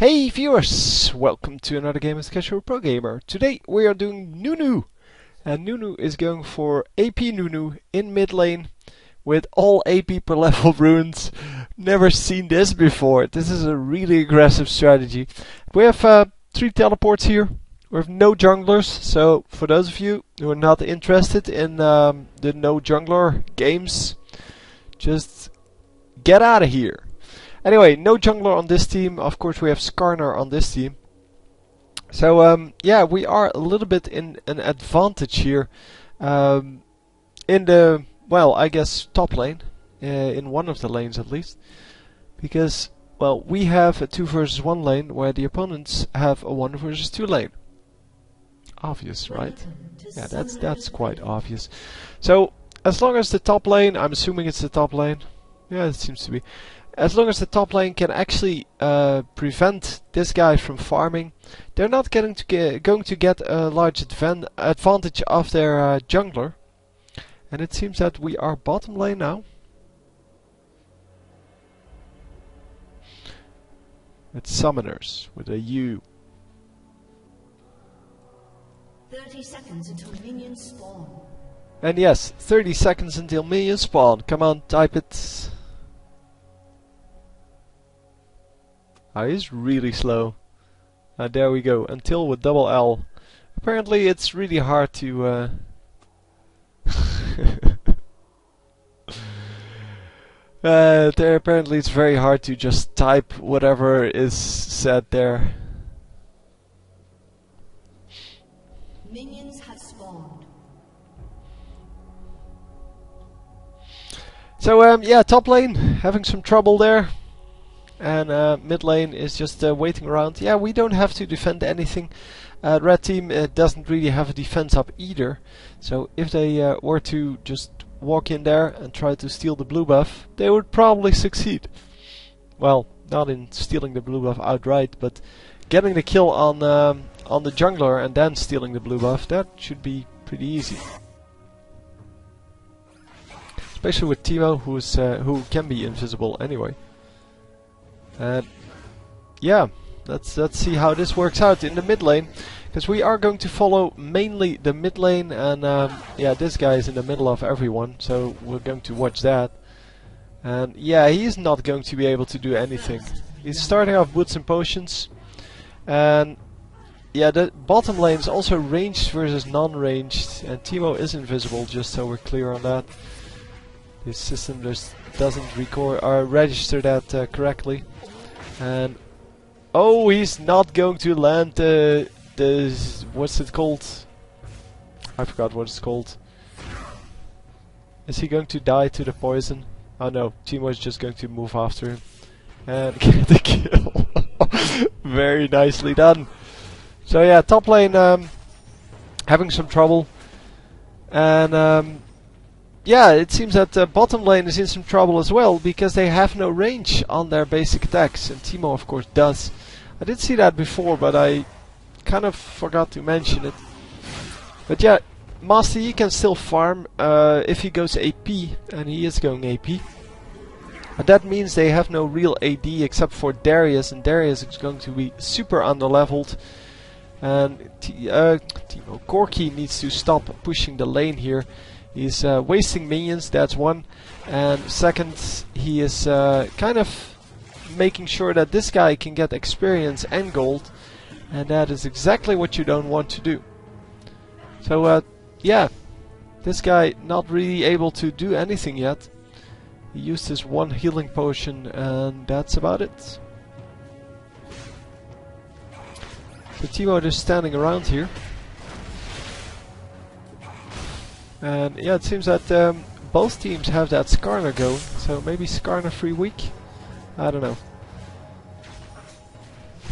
Hey viewers, welcome to another game as Casual Pro Gamer. Today we are doing Nunu, and Nunu is going for AP Nunu in mid lane with all AP per level runes. Never seen this before. This is a really aggressive strategy. We have 3 teleports here. We have no junglers, so for those of you who are not interested in the no jungler games, just get out of here. Anyway, no jungler on this team. Of course, we have Skarner on this team. So, yeah, we are a little bit in an advantage here. In the, well, I guess top lane. In one of the lanes at least. Because, well, we have a 2 versus 1 lane where the opponents have a 1 versus 2 lane. Obvious, right? Yeah, that's quite obvious. So, as long as the top lane, I'm assuming it's the top lane. Yeah, it seems to be. As long as the top lane can actually prevent this guy from farming, they're not going to get a large advantage of their jungler. And it seems that we are bottom lane now. It's summoners with a U. 30 seconds until minions spawn. And yes, 30 seconds until minions spawn. Come on, type it. Ah, he's really slow. There we go. Until with double L. Apparently it's really hard to... apparently it's very hard to just type whatever is said there. Minions have spawned. So yeah, top lane having some trouble there. And mid lane is just waiting around. Yeah, we don't have to defend anything. Red team doesn't really have a defense up either. So if they were to just walk in there and try to steal the blue buff, they would probably succeed. Well, not in stealing the blue buff outright, but getting the kill on the jungler and then stealing the blue buff, that should be pretty easy. Especially with Teemo, who can be invisible anyway. And yeah, let's see how this works out in the mid lane, because we are going to follow mainly the mid lane, and yeah, this guy is in the middle of everyone, so we're going to watch that. And yeah, he's not going to be able to do anything. He's starting off boots and potions, and yeah, the bottom lane is also ranged versus non-ranged, and Teemo is invisible, just so we're clear on that. This system just doesn't record or register that correctly. And oh, he's not going to land the what's it called? I forgot what it's called. Is he going to die to the poison? Oh no, Teemo is just going to move after him and get the kill. Very nicely done. So yeah, top lane having some trouble, and yeah, it seems that bottom lane is in some trouble as well, because they have no range on their basic attacks, and Teemo of course does. I did see that before, but I kind of forgot to mention it. But yeah, Master Yi can still farm if he goes AP, and he is going AP. But that means they have no real AD except for Darius, and Darius is going to be super underleveled. And Teemo Corki needs to stop pushing the lane here. He's wasting minions, that's one. And second, he is kind of making sure that this guy can get experience and gold. And that is exactly what you don't want to do. So yeah, this guy not really able to do anything yet. He used his one healing potion, and that's about it. So Teemo is standing around here. And yeah, it seems that both teams have that Skarner going, so maybe Skarner free week? I don't know.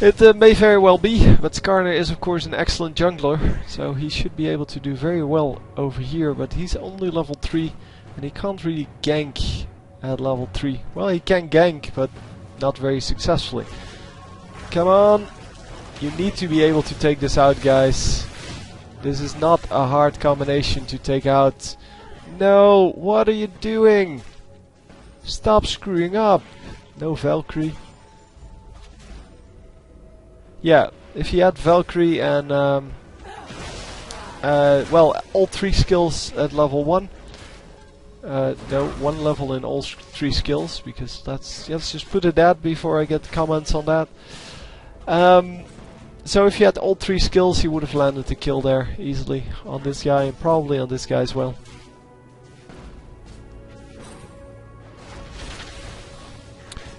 It may very well be, but Skarner is of course an excellent jungler, so he should be able to do very well over here, but he's only level 3 and he can't really gank at level 3. Well, he can gank, but not very successfully. Come on! You need to be able to take this out, guys. This is not a hard combination to take out. No, what are you doing? Stop screwing up. No Valkyrie. Yeah, if you had Valkyrie and well, all 3 skills at level 1. No, 1 level in all 3 skills, because let's just put it that before I get comments on that. So if you had all 3 skills, you would have landed the kill there easily on this guy, and probably on this guy as well.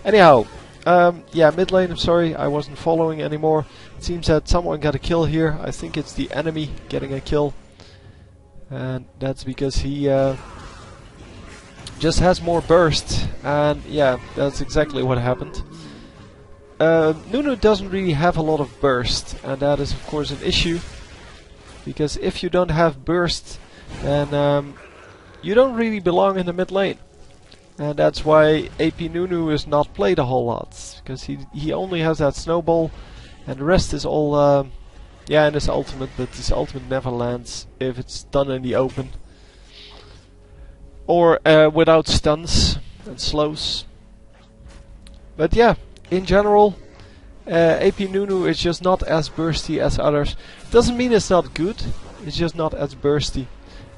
Anyhow, yeah, mid lane, I'm sorry, I wasn't following anymore. It seems that someone got a kill here. I think it's the enemy getting a kill. And that's because he just has more burst. And yeah, that's exactly what happened. Nunu doesn't really have a lot of burst. And that is of course an issue. Because if you don't have burst, then you don't really belong in the mid lane. And that's why AP Nunu is not played a whole lot, because he only has that snowball, and the rest is all, yeah, in his ultimate, but his ultimate never lands if it's done in the open. Or without stuns and slows. But yeah, in general, AP Nunu is just not as bursty as others. Doesn't mean it's not good, it's just not as bursty.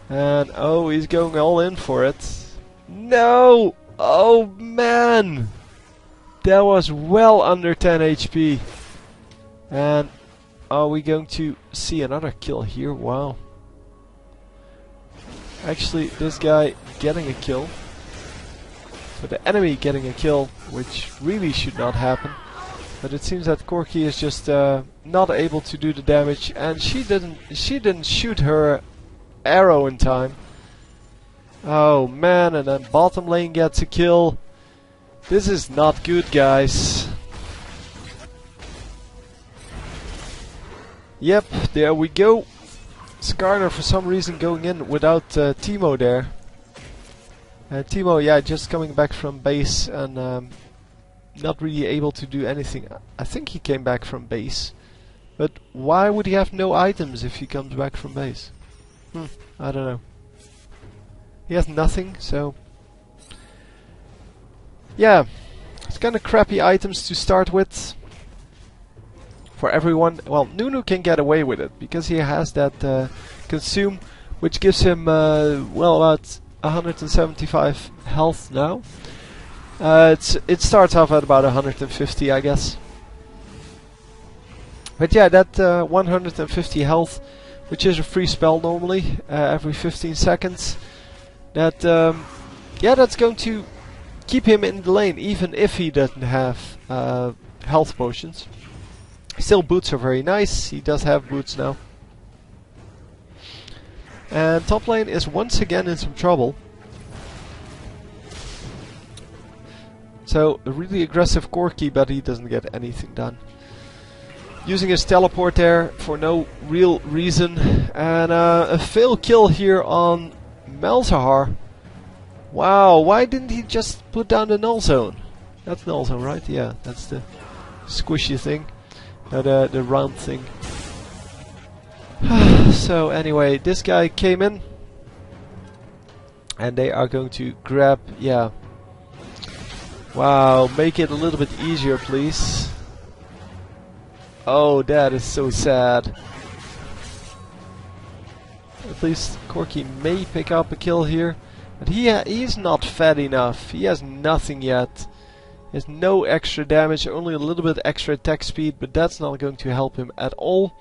And oh, he's going all in for it. No! Oh man! That was well under 10 HP. And are we going to see another kill here? Wow. Actually, this guy getting a kill. So the enemy getting a kill, which really should not happen. But it seems that Corki is just not able to do the damage, and she didn't shoot her arrow in time. Oh man, and then bottom lane gets a kill. This is not good, guys. Yep, there we go. Skarner for some reason going in without Teemo there. Teemo, yeah, just coming back from base and not really able to do anything. I think he came back from base. But why would he have no items if he comes back from base? I don't know. He has nothing, so... yeah, it's kind of crappy items to start with. For everyone. Well, Nunu can get away with it, because he has that consume, which gives him, well, about 175 health now. It starts off at about 150, I guess. But yeah, that 150 health, which is a free spell normally, every 15 seconds. That, yeah, that's going to keep him in the lane, even if he doesn't have health potions. Still, boots are very nice. He does have boots now. And top lane is once again in some trouble. So, a really aggressive Corki, but he doesn't get anything done. Using his teleport there for no real reason. And a fail kill here on Malzahar. Wow, why didn't he just put down the null zone? That's null zone, right? Yeah, that's the squishy thing. The round thing. So anyway, this guy came in. And they are going to grab, yeah. Wow, make it a little bit easier, please. Oh, that is so sad. At least Corki may pick up a kill here. But he's not fat enough. He has nothing yet. He has no extra damage, only a little bit extra attack speed, but that's not going to help him at all.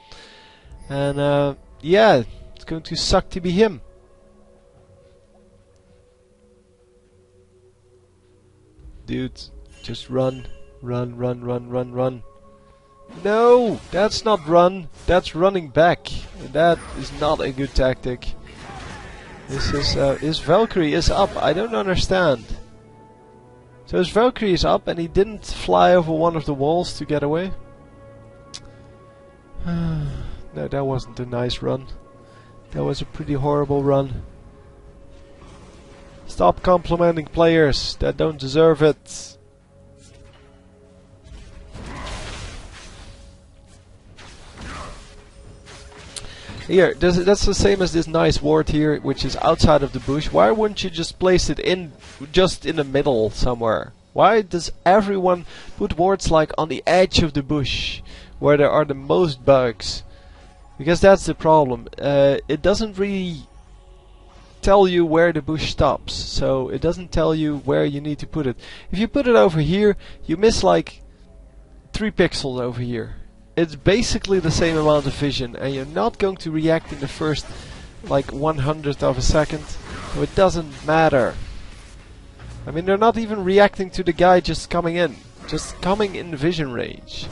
And yeah, it's going to suck to be him. Dude, just run, run, run, run, run, run. No, that's not run, that's running back. And that is not a good tactic. This is, his Valkyrie is up, I don't understand. So his Valkyrie is up and he didn't fly over one of the walls to get away. No, that wasn't a nice run. That was a pretty horrible run. Stop complimenting players that don't deserve it. Here, that's the same as this nice ward here, which is outside of the bush. Why wouldn't you just place it just in the middle somewhere? Why does everyone put wards like on the edge of the bush? where there are the most bugs. Because that's the problem. It doesn't really tell you where the bush stops, so it doesn't tell you where you need to put it. If you put it over here, you miss like 3 pixels over here. It's basically the same amount of vision, and you're not going to react in the first like 100th of a second, so it doesn't matter. I mean, they're not even reacting to the guy just coming in vision range.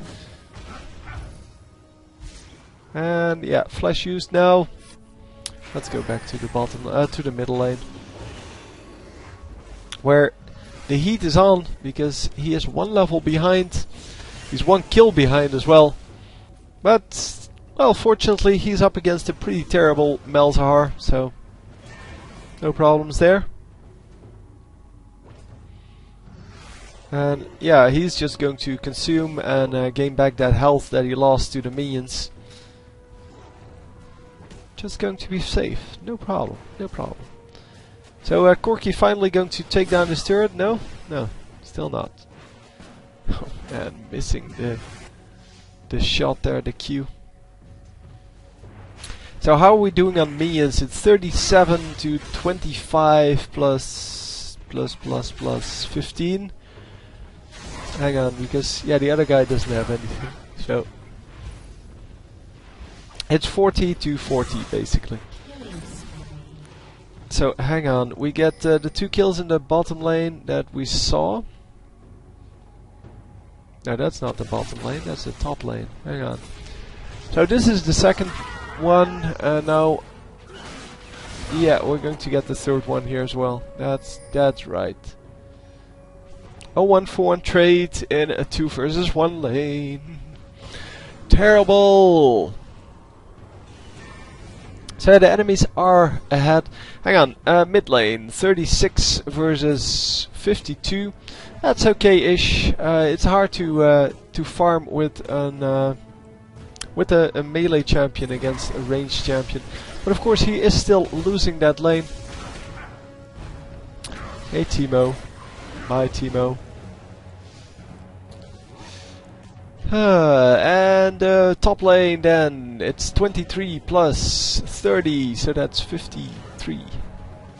And yeah, flash used now. Let's go back to the bottom, to the middle lane, where the heat is on because he is 1 level behind. He's 1 kill behind as well. But well, fortunately, he's up against a pretty terrible Malzahar, so no problems there. And yeah, he's just going to consume and gain back that health that he lost to the minions. Just going to be safe. No problem. No problem. So Corki finally going to take down his turret? No? No. Still not. Oh man, missing the shot there, the Q. So how are we doing on minions? It's 37 to 25 plus 15. Hang on, because yeah, the other guy doesn't have anything. So it's 40 to 40 basically. So hang on, we get the 2 kills in the bottom lane that we saw. No, that's not the bottom lane, that's the top lane. Hang on. So this is the second one, and now yeah, we're going to get the third one here as well. That's right. A 1-for-1 trade in a 2 versus 1 lane. Terrible! So the enemies are ahead. Hang on, mid lane, 36 versus 52. That's okay-ish. It's hard to farm with a melee champion against a ranged champion, but of course he is still losing that lane. Hey Teemo, bye Teemo. And top lane then, it's 23 plus 30, so that's 53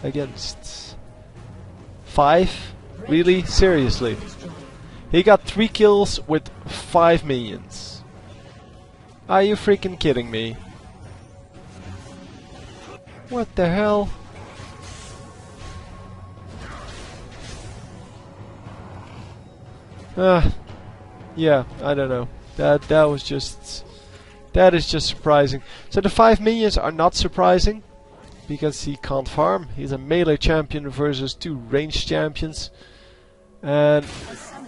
against 5? Really? Seriously? He got 3 kills with 5 minions. Are you freaking kidding me? What the hell? Yeah, I don't know. That is just surprising. So the 5 minions are not surprising because he can't farm. He's a melee champion versus 2 ranged champions. And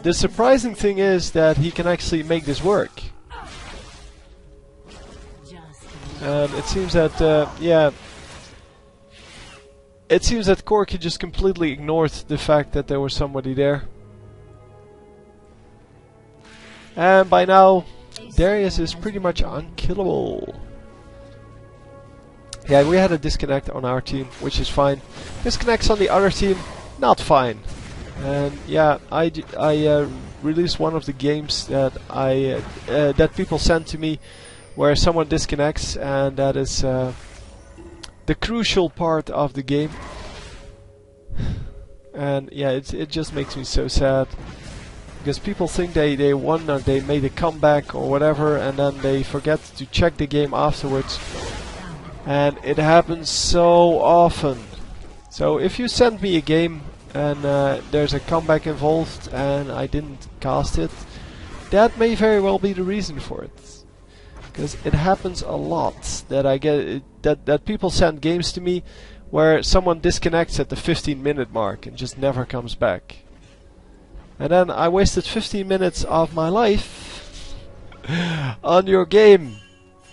the surprising thing is that he can actually make this work. And it seems that yeah, it seems that Corki just completely ignored the fact that there was somebody there. And by now, Darius is pretty much unkillable. Yeah, we had a disconnect on our team, which is fine. Disconnects on the other team, not fine. And yeah, I released one of the games that that people sent to me, where someone disconnects, and that is the crucial part of the game. And yeah, it just makes me so sad. Because people think they won or they made a comeback or whatever, and then they forget to check the game afterwards. And it happens so often. So if you send me a game and there's a comeback involved and I didn't cast it, that may very well be the reason for it. Because it happens a lot that I get that people send games to me where someone disconnects at the 15-minute mark and just never comes back. And then I wasted 15 minutes of my life on your game.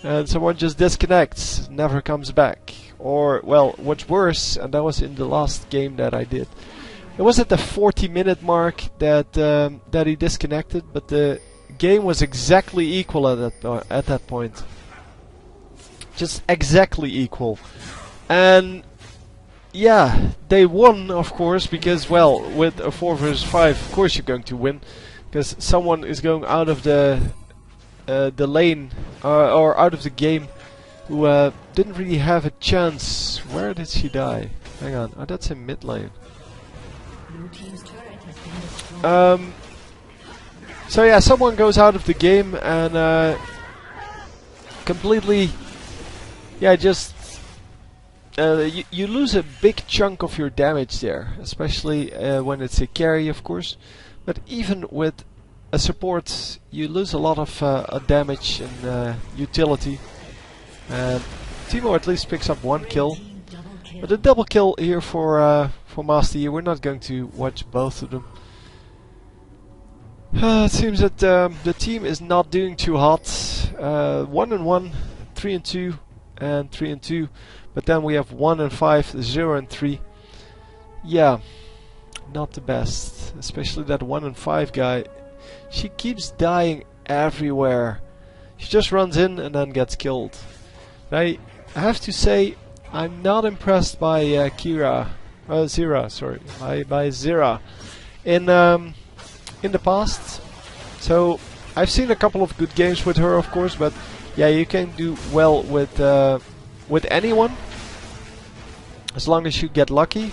And someone just disconnects, never comes back. Or, well, what's worse, and that was in the last game that I did. It was at the 40-minute mark that that he disconnected, but the game was exactly equal at that point. Just exactly equal. And yeah, they won, of course, because, well, with a 4 versus 5, of course you're going to win. Because someone is going out of the the lane or out of the game, who didn't really have a chance. Where did she die? Hang on. Oh, that's in mid lane. Blue team's turret has been destroyed. So yeah, someone goes out of the game and completely, yeah, just you lose a big chunk of your damage there, especially when it's a carry, of course. But even with a support, you lose a lot of damage and utility. And Teemo at least picks up one kill. Double kill. But a double kill here for Master Yi. We're not going to watch both of them. It seems that the team is not doing too hot. 1-1, 3-2, and 3-2. But then we have 1-5, 0-3. Yeah, not the best. Especially that 1-5 guy. She keeps dying everywhere. She just runs in and then gets killed. I have to say, I'm not impressed by Zira, sorry, by Zira in the past. So I've seen a couple of good games with her, of course, but yeah, you can do well with anyone as long as you get lucky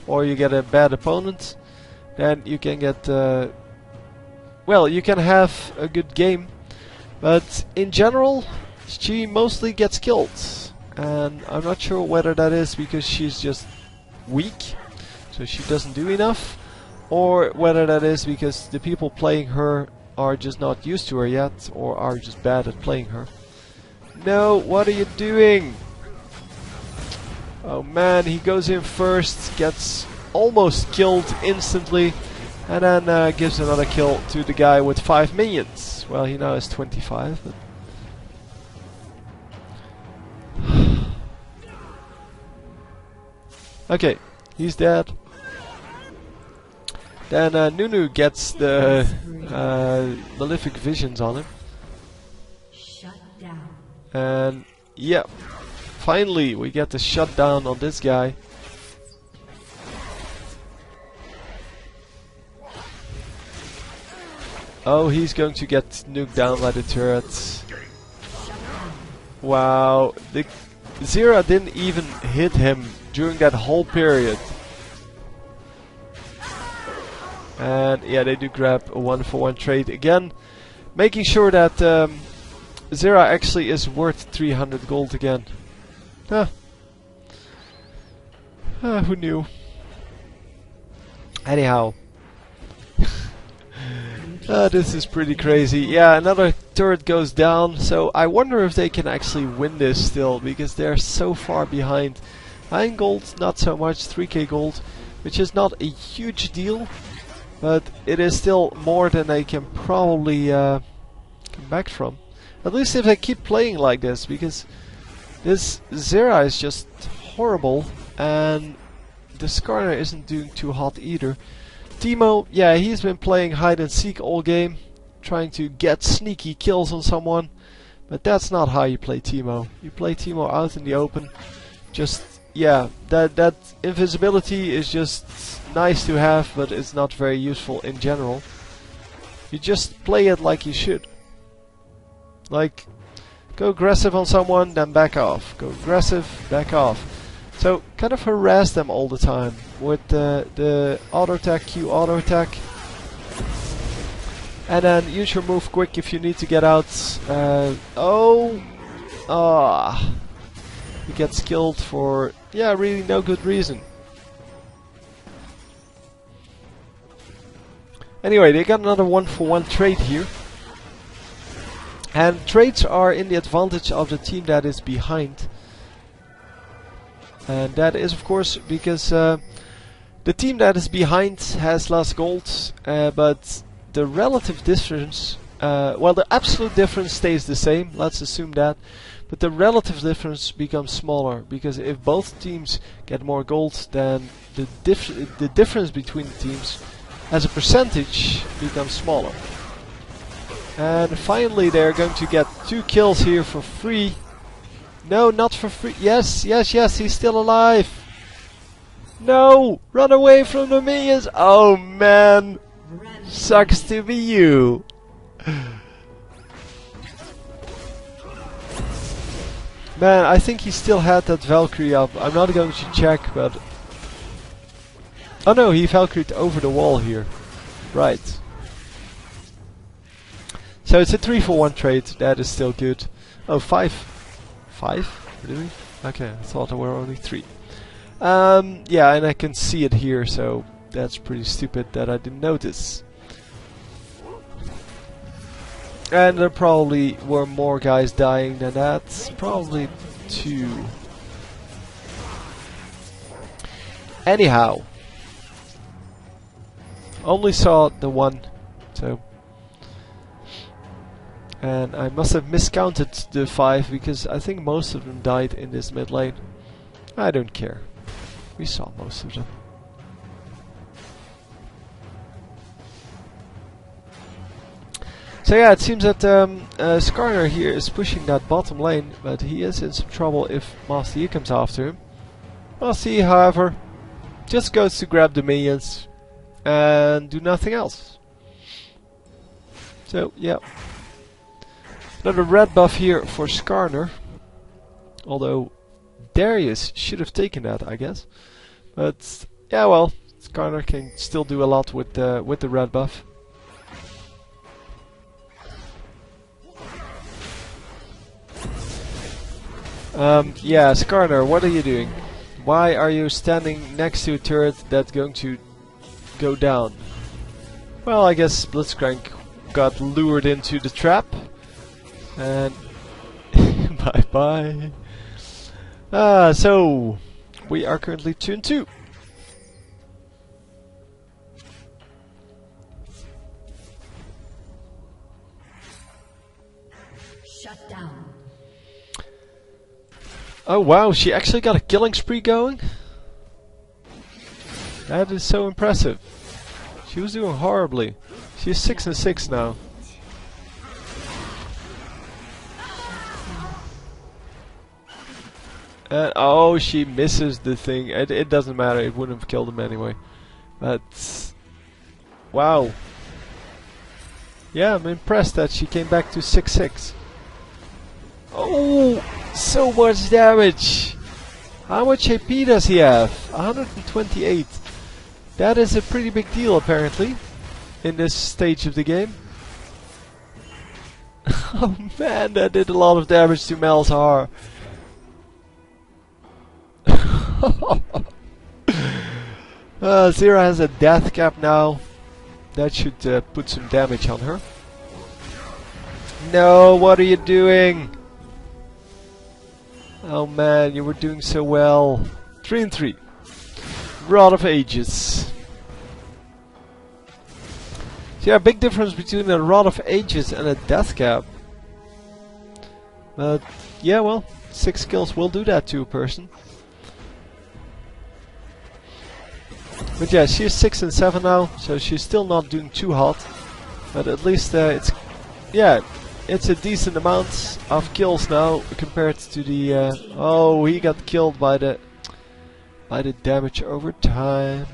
or you get a bad opponent. Then you can get well, you can have a good game, but in general she mostly gets killed, and I'm not sure whether that is because she's just weak, so she doesn't do enough, or whether that is because the people playing her are just not used to her yet, or are just bad at playing her. No, what are you doing? Oh man, he goes in first, gets almost killed instantly, and then gives another kill to the guy with 5 minions. Well, he now has 25, but okay, he's dead. Then Nunu gets the malefic visions on him. Shut down. And yeah, finally we get the shutdown on this guy. Oh, he's going to get nuked down by the turret. Wow, the Zira didn't even hit him during that whole period. And yeah, they do grab a 1-for-1 trade again, making sure that Zira actually is worth 300 gold again. Who knew? Anyhow. This is pretty crazy. Yeah, another turret goes down, so I wonder if they can actually win this still, because they're so far behind. 9 gold, not so much, 3k gold, which is not a huge deal, but it is still more than they can probably come back from. At least if they keep playing like this, because this Zera is just horrible, and the Skarner isn't doing too hot either. Teemo, yeah, he's been playing hide and seek all game, trying to get sneaky kills on someone, but that's not how you play Teemo. You play Teemo out in the open. Just, yeah, that invisibility is just nice to have, but it's not very useful in general. You just play it like you should. Like, go aggressive on someone, then back off. Go aggressive, back off. So, kind of harass them all the time with the auto attack, Q auto attack. And then use your move quick if you need to get out. He gets killed for, yeah, really no good reason. Anyway, they got another 1-for-1 trade here. And trades are in the advantage of the team that is behind. And that is of course because the team that is behind has less gold, but the relative difference, well, the absolute difference stays the same, let's assume that, but the relative difference becomes smaller, because if both teams get more gold, then the difference between the teams as a percentage becomes smaller. And finally they're going to get 2 kills here for free. No, not for free. Yes, yes, yes, he's still alive. No! Run away from the minions! Oh man! Sucks to be you. Man, I think he still had that Valkyrie up. I'm not going to check, but... Oh no, he Valkyried over the wall here. Right. So it's a 3-for-1 trade. That is still good. Oh, 5. 5? Really? Okay, I thought there were only 3. Yeah, and I can see it here, so that's pretty stupid that I didn't notice. And there probably were more guys dying than that. Probably 2. Anyhow. Only saw the 1, so... And I must have miscounted the 5, because I think most of them died in this mid lane. I don't care. We saw most of them. So yeah, it seems that Skarner here is pushing that bottom lane, but he is in some trouble if Master Yi comes after him. Master Yi, however, just goes to grab the minions and do nothing else. So yeah, another red buff here for Skarner. Although Darius should have taken that, I guess. But yeah, well, Skarner can still do a lot with the red buff. Yeah, Skarner, what are you doing? Why are you standing next to a turret that's going to go down? Well, I guess Blitzcrank got lured into the trap. And bye bye. So we are currently 2-2. Shut down. Oh wow, she actually got a killing spree going? That is so impressive. She was doing horribly. She's 6-6 now. And oh, she misses the thing. It doesn't matter, it wouldn't have killed him anyway. But wow. Yeah, I'm impressed that she came back to 6-6. Oh, so much damage! How much AP does he have? 128. That is a pretty big deal, apparently, in this stage of the game. Oh man, that did a lot of damage to Malzahar. Zera has a death cap now. That should put some damage on her. No, what are you doing? Oh man, you were doing so well. 3-3. Rod of Ages. So yeah, big difference between a Rod of Ages and a death cap. But yeah, well, 6 kills will do that to a person. But yeah, she's 6-7 now, so she's still not doing too hot. But at least it's, yeah, it's a decent amount of kills now compared to the. Oh, he got killed by the damage over time.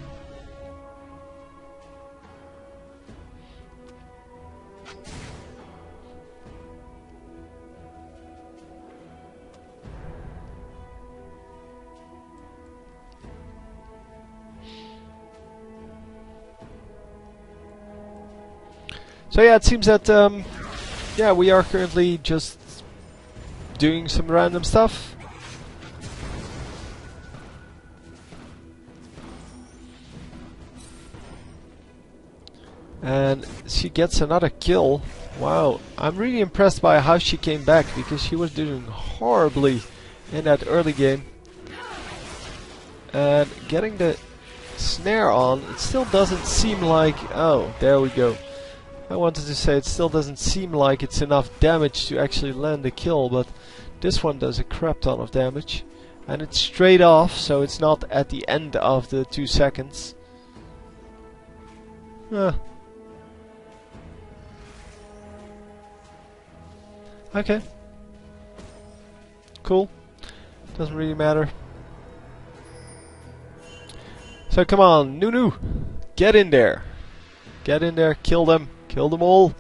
So yeah, it seems that yeah, we are currently just doing some random stuff. And she gets another kill. Wow, I'm really impressed by how she came back, because she was doing horribly in that early game. And getting the snare on, it still doesn't seem like... Oh, there we go. I wanted to say it still doesn't seem like it's enough damage to actually land a kill, but this one does a crap ton of damage. And it's straight off, so it's not at the end of the 2 seconds. Okay. Cool. Doesn't really matter. So come on, Nunu! Get in there! Get in there, kill them! Kill them all!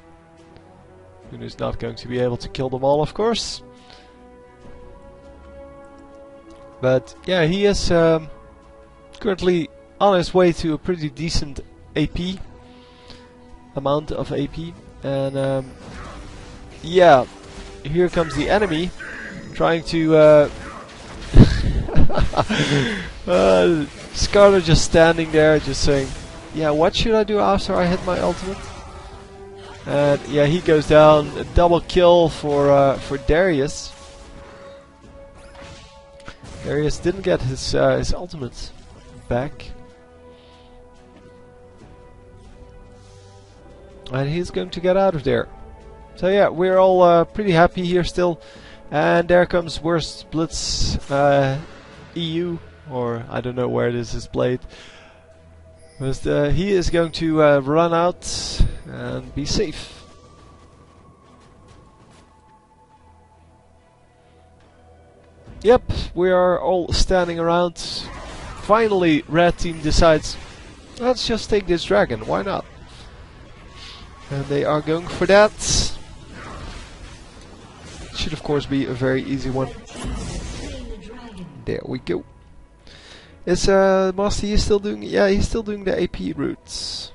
Nunu's not going to be able to kill them all, of course. But yeah, he is currently on his way to a pretty decent AP amount of AP, and yeah, here comes the enemy trying to Scarlet just standing there just saying, yeah, what should I do after I hit my ultimate? And yeah, he goes down. A double kill for Darius. Darius didn't get his ultimate back. And he's going to get out of there. So yeah, we're all pretty happy here still. And there comes Worst Blitz EU, or I don't know where this is played. But he is going to run out and be safe. Yep, we are all standing around. Finally, red team decides, let's just take this dragon, why not? And they are going for that. Should of course be a very easy one. There we go. Is Master Yi still doing? Yeah, he's still doing the AP routes.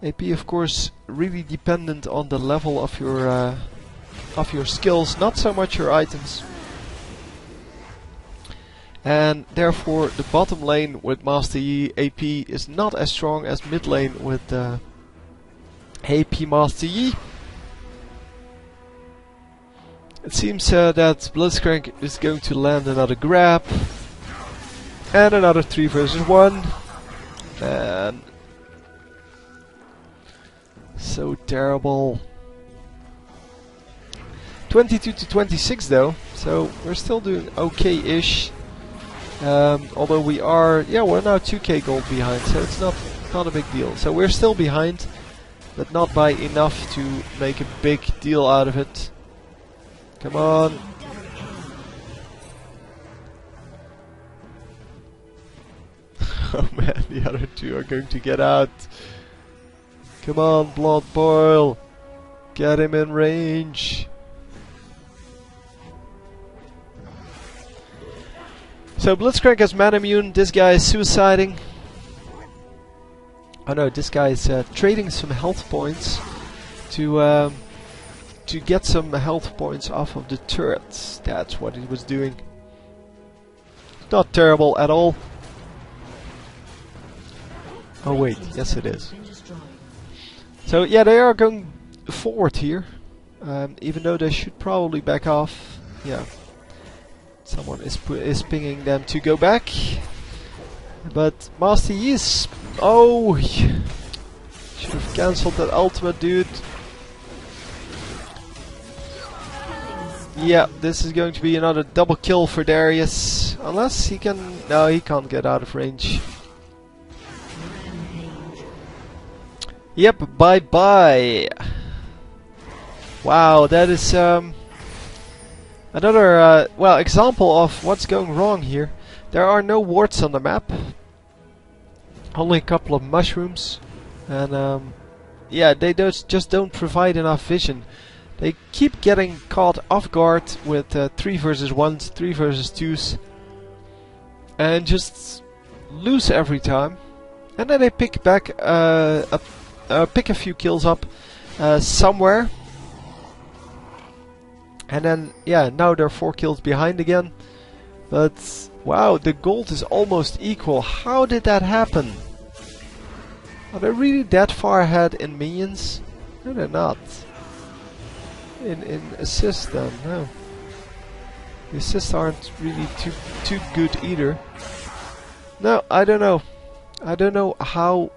AP, of course, really dependent on the level of your skills, not so much your items. And therefore, the bottom lane with Master Yi AP is not as strong as mid lane with AP Master Yi. It seems that Blitzcrank is going to land another grab. And another 3 versus 1. And so terrible. 22 to 26 though, so we're still doing okay-ish. Although we are, yeah, we're now 2k gold behind, so it's not a big deal. So we're still behind, but not by enough to make a big deal out of it. Come on. Oh man, the other two are going to get out. Come on, Blood Boil. Get him in range. So Blitzcrank has man immune. This guy is suiciding. Oh no, this guy is trading some health points to get some health points off of the turrets. That's what he was doing. Not terrible at all. Oh wait, yes it is. So yeah, they are going forward here, even though they should probably back off. Yeah, someone is pinging them to go back. But Master Yi is... Oh! Should have cancelled that ultimate, dude. Yeah, this is going to be another double kill for Darius. Unless he can... No, he can't get out of range. Yep, bye-bye. Wow, that is another well, example of what's going wrong here. There are no wards on the map. Only a couple of mushrooms. And yeah, they just don't provide enough vision. They keep getting caught off guard with 3 versus 1s, 3 versus 2s. And just lose every time. And then they pick back pick a few kills up somewhere. And then, yeah, now they're 4 kills behind again. But, wow, the gold is almost equal. How did that happen? Are they really that far ahead in minions? No, they're not. In assists then, no. The assists aren't really too good either. No, I don't know. I don't know how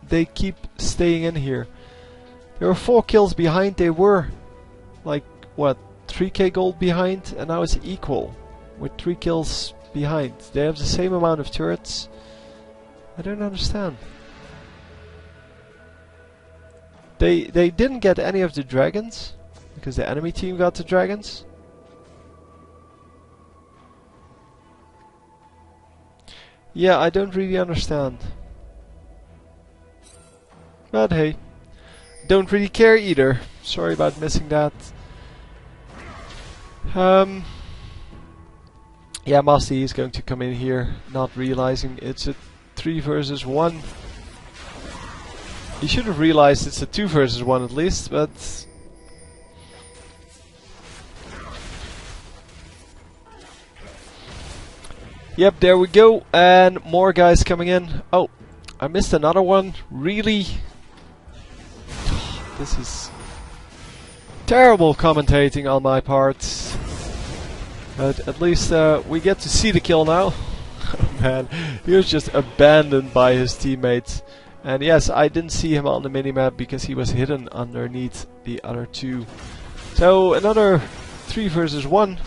they keep staying in here. They were 4 kills behind. They were, like, what, 3k gold behind, and now it's equal with 3 kills behind. They have the same amount of turrets. I don't understand. They didn't get any of the dragons because the enemy team got the dragons. Yeah, I don't really understand. But hey, don't really care either. Sorry about missing that. Yeah, Master Yi is going to come in here, not realizing it's a 3 versus 1. He should have realized it's a 2 versus 1 at least, but... Yep, there we go, and more guys coming in. Oh, I missed another one. Really? This is terrible commentating on my part. But at least we get to see the kill now. Oh man, he was just abandoned by his teammates. And yes, I didn't see him on the minimap because he was hidden underneath the other 2. So another 3 versus 1.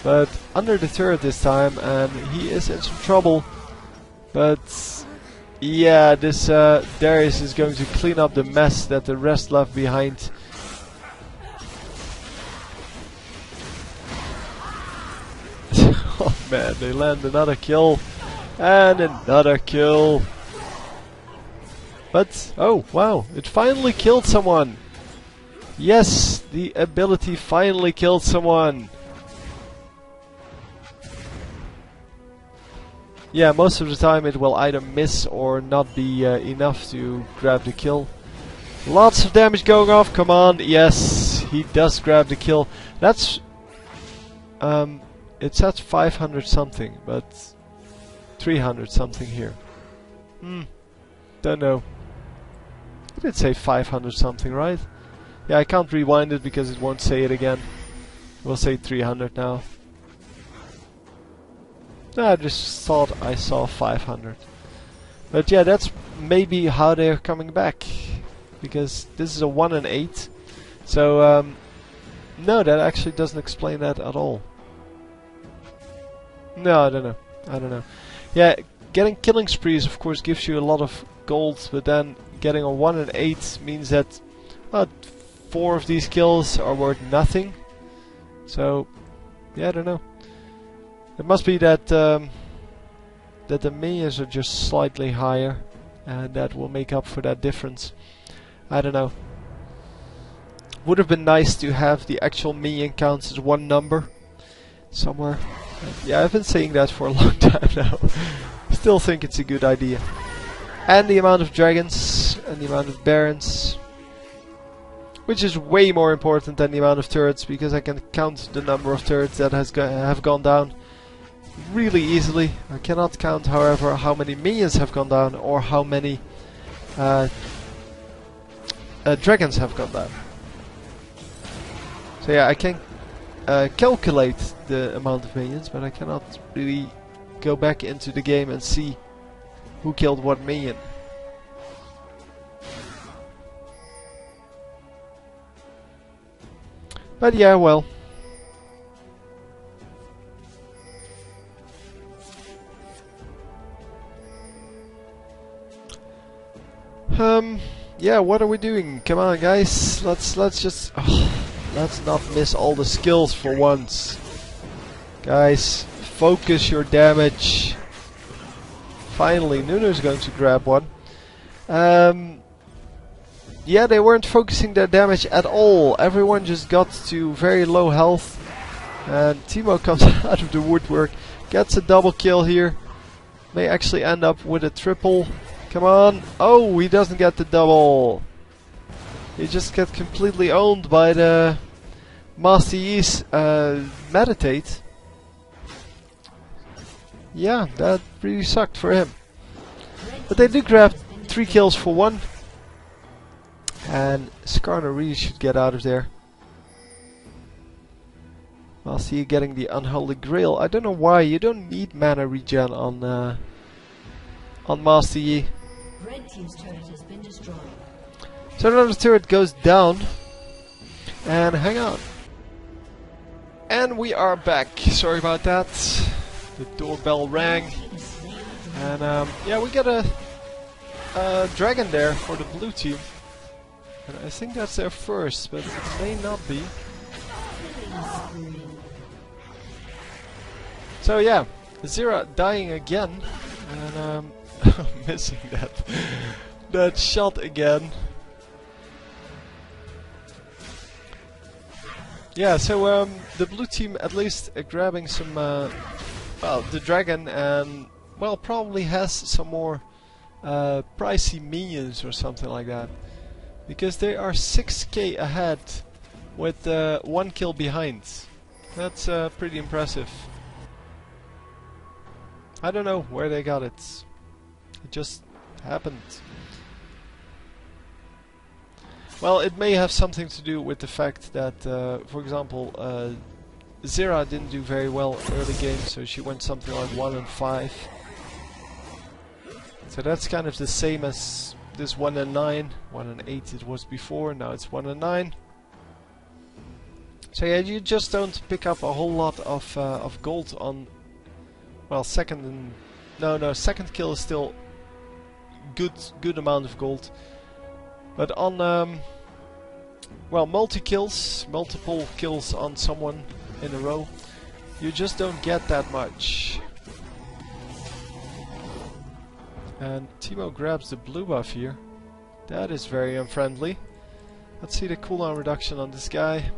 But under the turret this time, and he is in some trouble. But yeah, this Darius is going to clean up the mess that the rest left behind. Oh man, they land another kill. And another kill. But, oh wow, it finally killed someone. Yes, the ability finally killed someone. Yeah, most of the time it will either miss or not be enough to grab the kill. Lots of damage going off, come on, yes, he does grab the kill. That's, it says 500 something, but 300 something here. Don't know. It did say 500 something, right? Yeah, I can't rewind it because it won't say it again. It will say 300 now. No, I just thought I saw 500. But yeah, that's maybe how they're coming back. Because this is a 1 and 8. So, no, that actually doesn't explain that at all. No, I don't know. I don't know. Yeah, getting killing sprees of course gives you a lot of gold, but then getting a 1 and 8 means that 4 of these kills are worth nothing. So, yeah, I don't know. It must be that that the minions are just slightly higher, and that will make up for that difference. I don't know. Would have been nice to have the actual minion counts as one number somewhere. Yeah, I've been saying that for a long time now. Still think it's a good idea. And the amount of dragons and the amount of barons, which is way more important than the amount of turrets, because I can count the number of turrets that have gone down really easily. I cannot count, however, how many minions have gone down or how many dragons have gone down. So yeah, I can calculate the amount of minions, but I cannot really go back into the game and see who killed what minion. But yeah, well. Yeah, what are we doing? Come on, guys. Let's just let's not miss all the skills for once. Guys, focus your damage. Finally, Nunu's going to grab one. Yeah, they weren't focusing their damage at all. Everyone just got to very low health. And Timo comes out of the woodwork, gets a double kill here. May actually end up with a triple. Come on. Oh, he doesn't get the double. He just gets completely owned by the Master Yi's meditate. Yeah, that really sucked for him. But they did grab 3 kills for 1. And Skarner really should get out of there. Master Yi getting the Unholy Grail. I don't know why. You don't need mana regen on Master Yi. Red team's turret has been destroyed. So another turret goes down. And hang on. And we are back. Sorry about that. The doorbell rang. And yeah, we got a dragon there for the blue team. And I think that's their first, but it may not be. So yeah, Zira dying again. And missing that shot again. Yeah, so the blue team at least grabbing some, well, the dragon, and well, probably has some more pricey minions or something like that, because they are 6k ahead with 1 kill behind. That's pretty impressive. I don't know where they got it. It just happened. Well, it may have something to do with the fact that, for example, Zira didn't do very well early game, so she went something like 1 and 5. So that's kind of the same as this 1 and 9. 1 and 8 it was before, now it's 1 and 9. So yeah, you just don't pick up a whole lot of gold on, well, second kill is still good amount of gold. But on, well, multiple kills on someone in a row, you just don't get that much. And Teemo grabs the blue buff here. That is very unfriendly. Let's see the cooldown reduction on this guy.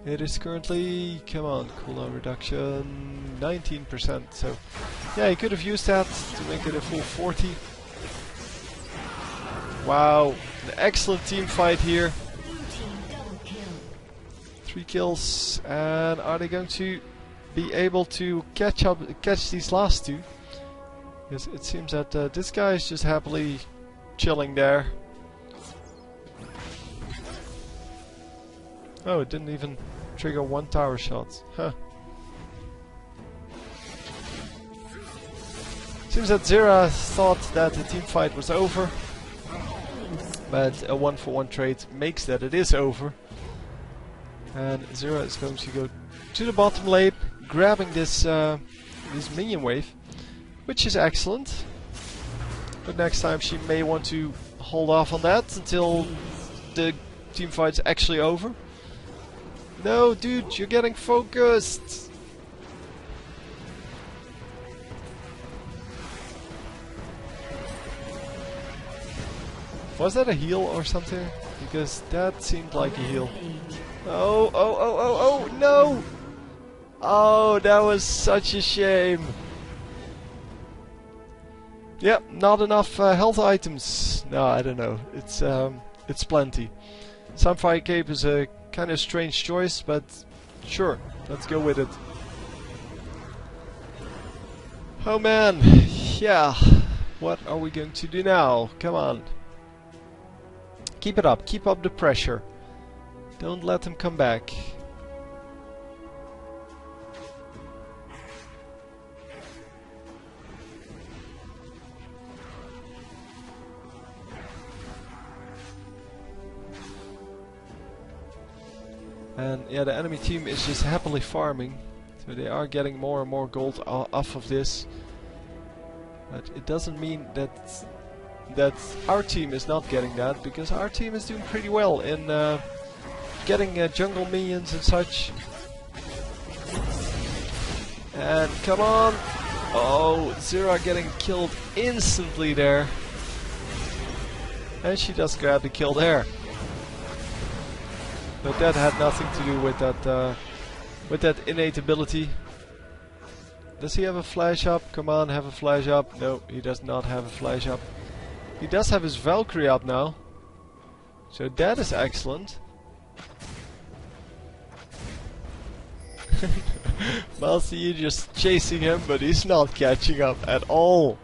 It is currently, come on, cooldown reduction 19%. So, yeah, he could have used that to make it a full 40. Wow, an excellent team fight here. 3 kills, and are they going to be able to catch these last two? Yes, it seems that this guy is just happily chilling there. Oh, it didn't even trigger 1 tower shot. Huh. Seems that Zira thought that the team fight was over, but a 1-for-1 trade makes that it is over. And Zira is going to go to the bottom lane, grabbing this this minion wave, which is excellent. But next time she may want to hold off on that until the team fight's actually over. No, dude, you're getting focused. Was that a heal or something? Because that seemed like a heal. Oh, no! Oh, that was such a shame. Yep, not enough health items. No, I don't know. It's plenty. Sunfire Cape is a kind of strange choice, but sure, let's go with it. Oh man, yeah. What are we going to do now? Come on. Keep it up, keep up the pressure. Don't let them come back. And yeah, the enemy team is just happily farming. So they are getting more and more gold off of this. But it doesn't mean that our team is not getting that, because our team is doing pretty well in getting jungle minions and such. And come on! Oh, Zira getting killed instantly there. And she does grab the kill there. But that had nothing to do with that innate ability. Does he have a flash up? Come on, have a flash up. No, he does not have a flash up. He does have his Valkyrie up now. So that is excellent. Master Yi just chasing him, but he's not catching up at all.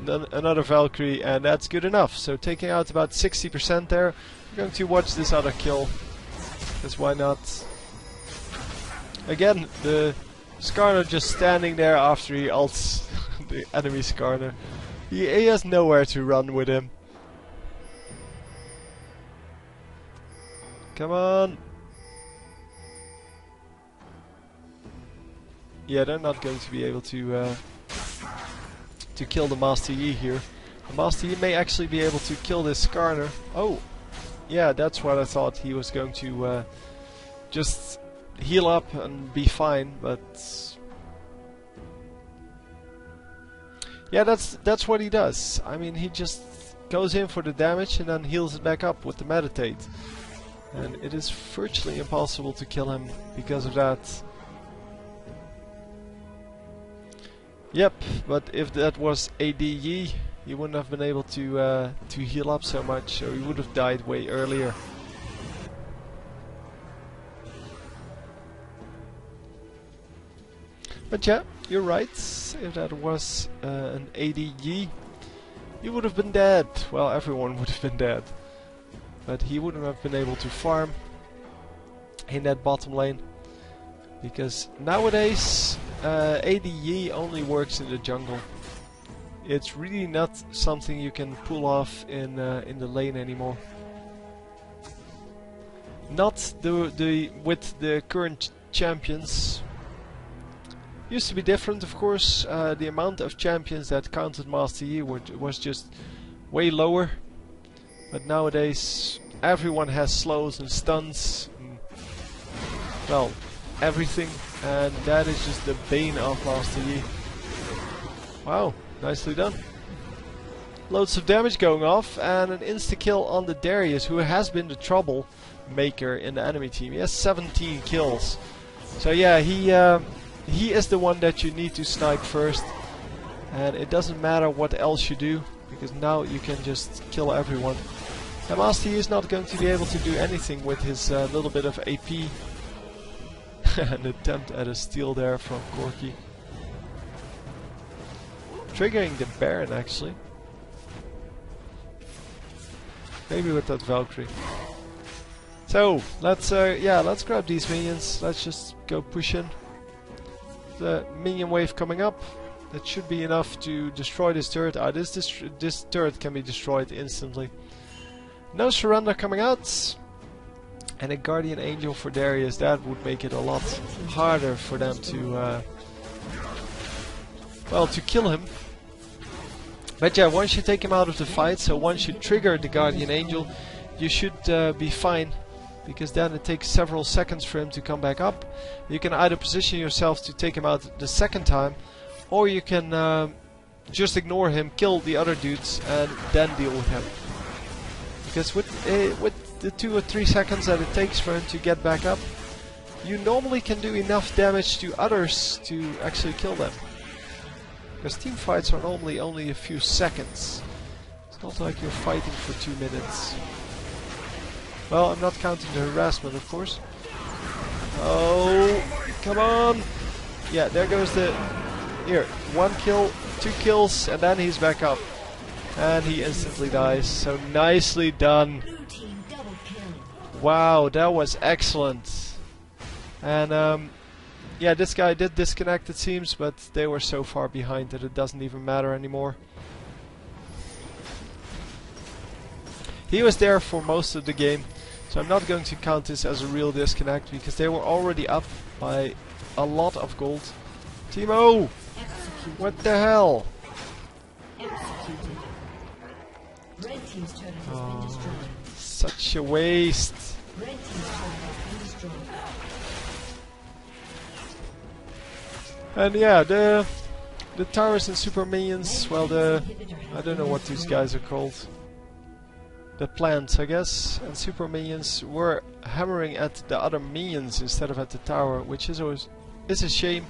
Another Valkyrie, and that's good enough. So taking out about 60% there. We're going to watch this other kill. Because why not? Again, the Skarner just standing there after he ults the enemy Skarner. He has nowhere to run with him. Come on. Yeah, they're not going to be able to kill the Master Yi here. The Master Yi may actually be able to kill this Skarner. Oh, yeah, that's what I thought. He was going to just heal up and be fine, but yeah, that's what he does. I mean, he just goes in for the damage and then heals it back up with the meditate. And it is virtually impossible to kill him because of that. Yep, but if that was ADE, he wouldn't have been able to heal up so much, so he would have died way earlier. But yeah, you're right. If that was an ADE, he would have been dead. Well, everyone would have been dead. But he wouldn't have been able to farm in that bottom lane. Because nowadays, ADE only works in the jungle. It's really not something you can pull off in the lane anymore. Not with the current champions. Used to be different, of course. The amount of champions that counted Master Yi was just way lower. But nowadays, everyone has slows and stuns. And, well, everything. And that is just the bane of Master Yi. Wow, nicely done. Loads of damage going off, and an insta-kill on the Darius, who has been the trouble maker in the enemy team. He has 17 kills. So yeah, he is the one that you need to snipe first. And it doesn't matter what else you do, because now you can just kill everyone. And Master Yi is not going to be able to do anything with his little bit of AP. An attempt at a steal there from Corki. Triggering the Baron, actually. Maybe with that Valkyrie. So, let's grab these minions. Let's just go push in. The minion wave coming up. That should be enough to destroy this turret. This turret can be destroyed instantly. No surrender coming out. And a Guardian Angel for Darius. That would make it a lot harder for them to well, to kill him. But yeah, once you take him out of the fight, so once you trigger the Guardian Angel, you should be fine. Because then it takes several seconds for him to come back up. You can either position yourself to take him out the second time, or you can just ignore him, kill the other dudes, and then deal with him. Because with the 2 or 3 seconds that it takes for him to get back up, you normally can do enough damage to others to actually kill them. Because team fights are normally only a few seconds. It's not like you're fighting for 2 minutes. Well, I'm not counting the harassment, of course. Oh, come on! Yeah, there goes the... Here, 1 kill, 2 kills, and then he's back up. And he instantly dies. So nicely done. Wow, that was excellent. And yeah, this guy did disconnect, it seems, but they were so far behind that it doesn't even matter anymore. He was there for most of the game, so I'm not going to count this as a real disconnect, because they were already up by a lot of gold. Timo! What the hell? Oh, such a waste. And yeah, the towers and super minions, well, I don't know what these guys are called. The plants, I guess, and super minions were hammering at the other minions instead of at the tower, which is a shame,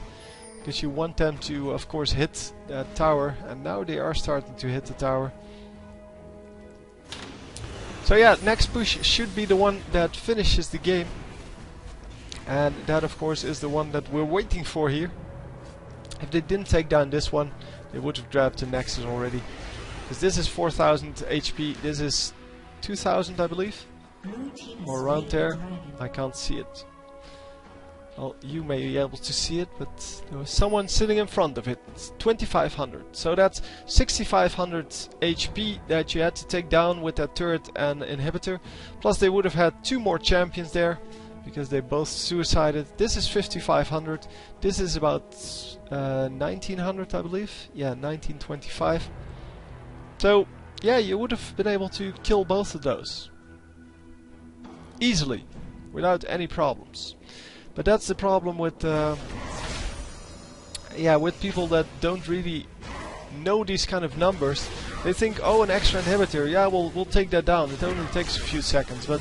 because you want them to, of course, hit that tower, and now they are starting to hit the tower. So yeah, next push should be the one that finishes the game, and that, of course, is the one that we're waiting for here. If they didn't take down this one, they would have grabbed the Nexus already, because this is 4000 HP, this is 2000, I believe, or around there. I can't see it. Well, you may be able to see it, but there was someone sitting in front of it. It's 2500, so that's 6500 HP that you had to take down with that turret and inhibitor. Plus they would have had 2 more champions there, because they both suicided. This is 5500, this is about 1900, I believe. Yeah, 1925. So yeah, you would have been able to kill both of those easily, without any problems. But that's the problem with yeah, with people that don't really know these kind of numbers. They think, oh, an extra inhibitor, yeah, we'll take that down. It only takes a few seconds, but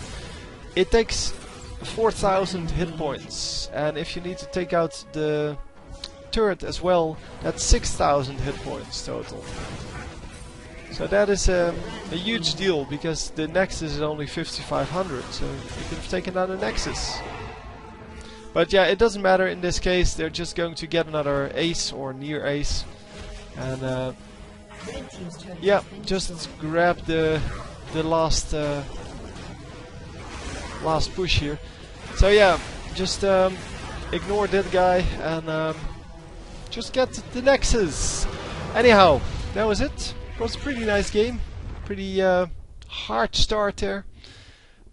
it takes 4,000 hit points, and if you need to take out the turret as well, that's 6,000 hit points total. So that is a huge deal, because the Nexus is only 5,500, so you could have taken out a Nexus. But yeah, it doesn't matter in this case, they're just going to get another ace or near ace. And yeah, just grab the last last push here. So yeah, just ignore that guy and just get the Nexus. Anyhow, that was it. It was a pretty nice game. Pretty hard start there.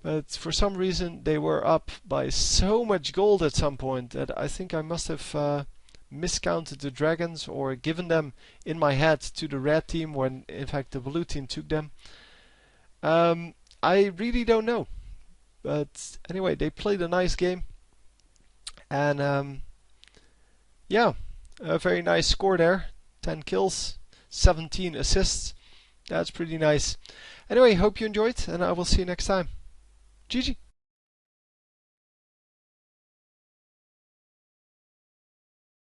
But for some reason they were up by so much gold at some point that I think I must have miscounted the dragons or given them in my head to the red team when in fact the blue team took them. I really don't know. But anyway, they played a nice game. And yeah, a very nice score there. 10 kills, 17 assists. That's pretty nice. Anyway, hope you enjoyed and I will see you next time. GG.